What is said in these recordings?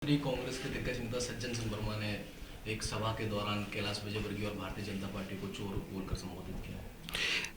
कांग्रेस के दिग्गज नेता सज्जन सिंह वर्मा ने एक सभा के दौरान कैलाश विजयवर्गीय और भारतीय जनता पार्टी को चोर बोलकर संबोधित किया।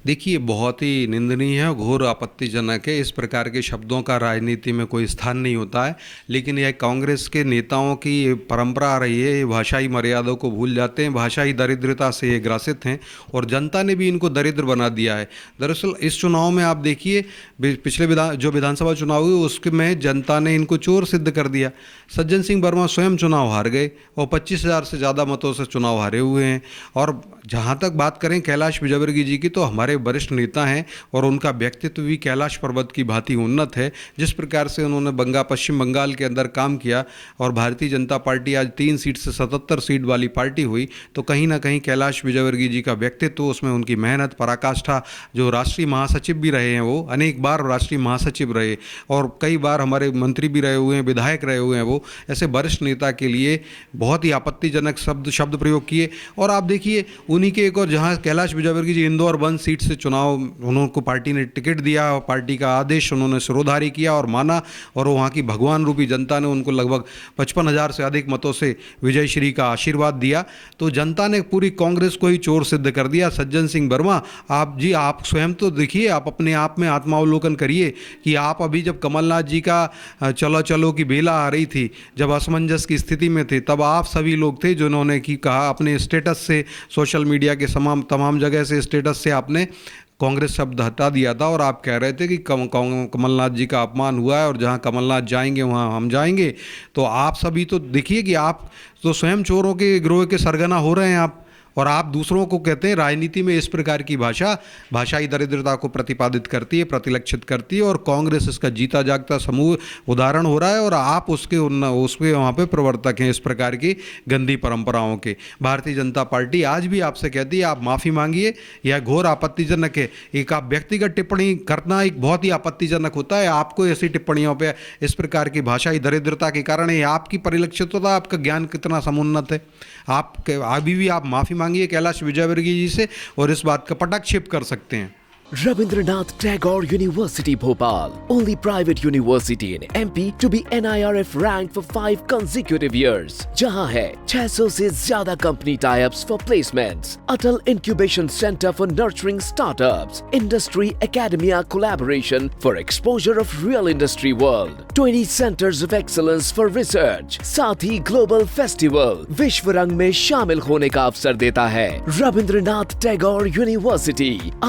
देखिए, बहुत ही निंदनीय है, घोर आपत्तिजनक है। इस प्रकार के शब्दों का राजनीति में कोई स्थान नहीं होता है। लेकिन यह कांग्रेस के नेताओं की ये परंपरा आ रही है, ये भाषाई मर्यादा को भूल जाते हैं, भाषाई दरिद्रता से ये ग्रसित हैं और जनता ने भी इनको दरिद्र बना दिया है। दरअसल इस चुनाव में आप देखिए, पिछले विधानसभा चुनाव हुए उसके में जनता ने इनको चोर सिद्ध कर दिया। सज्जन सिंह वर्मा स्वयं चुनाव हार गए और 25,000 से ज़्यादा मतों से चुनाव हारे हुए हैं। और जहाँ तक बात करें कैलाश विजयवर्गीय जी की, तो हमारे वरिष्ठ नेता हैं और उनका व्यक्तित्व भी कैलाश पर्वत की भांति उन्नत है। जिस प्रकार से उन्होंने पश्चिम बंगाल के अंदर काम किया और भारतीय जनता पार्टी आज 3 सीट से 77 सीट वाली पार्टी हुई, तो कहीं ना कहीं कैलाश विजयवर्गीय जी का व्यक्तित्व, उसमें उनकी मेहनत, पराकाष्ठा, जो राष्ट्रीय महासचिव भी रहे हैं, वो अनेक बार राष्ट्रीय महासचिव रहे और कई बार हमारे मंत्री भी रहे हुए हैं, विधायक रहे हुए हैं। वो ऐसे वरिष्ठ नेता के लिए बहुत ही आपत्तिजनक शब्द प्रयोग किए। और आप देखिए, उन्हीं के एक और, जहाँ कैलाश विजयवर्गीय जी इंदौर 1 सीट से चुनाव, उनको पार्टी ने टिकट दिया और पार्टी का आदेश उन्होंने सिरोधारी किया और माना, और वहाँ की भगवान रूपी जनता ने उनको लगभग 55,000 से अधिक मतों से विजय श्री का आशीर्वाद दिया। तो जनता ने पूरी कांग्रेस को ही चोर सिद्ध कर दिया। सज्जन सिंह वर्मा, आप स्वयं तो देखिए, आप अपने आप में आत्मावलोकन करिए कि आप अभी जब कमलनाथ जी का चलो चलो की बेला आ रही थी, जब असमंजस की स्थिति में थे, तब आप सभी लोग थे जिन्होंने कहा अपने स्टेटस से, सोशल मीडिया के तमाम जगह से स्टेटस से आपने कांग्रेस शब्द हटा दिया था और आप कह रहे थे कि कमलनाथ जी का अपमान हुआ है और जहां कमलनाथ जाएंगे वहां हम जाएंगे। तो आप सभी तो देखिए कि आप तो स्वयं चोरों के गिरोह के सरगना हो रहे हैं आप, और आप दूसरों को कहते हैं। राजनीति में इस प्रकार की भाषाई दरिद्रता को प्रतिपादित करती है, प्रतिलक्षित करती है, और कांग्रेस इसका जीता जागता समूह उदाहरण हो रहा है और आप उसके वहाँ पे प्रवर्तक हैं इस प्रकार की गंदी परंपराओं के। भारतीय जनता पार्टी आज भी आपसे कहती है, आप माफ़ी मांगिए। यह घोर आपत्तिजनक है। एक आप व्यक्तिगत टिप्पणी करना एक बहुत ही आपत्तिजनक होता है। आपको ऐसी टिप्पणियों पर इस प्रकार की भाषाई दरिद्रता के कारण ये आपकी परिलक्षित होता है, आपका ज्ञान कितना समुन्नत है। अभी भी आप माफ़ी मांगिए कैलाश विजयवर्गीय जी से और इस बात का पटाक्षेप कर सकते हैं। Rabindranath Tagore University Bhopal, only private university in MP to be NIRF ranked for 5 consecutive years. जहां है 600 से ज्यादा company tie-ups for placements, Atal Incubation Center for nurturing startups, Industry Academia collaboration for exposure of real industry world, 20 centers of excellence for research, साथ ही global festival विश्व रंग में शामिल होने का अवसर देता है। रविंद्रनाथ टैगोर यूनिवर्सिटी।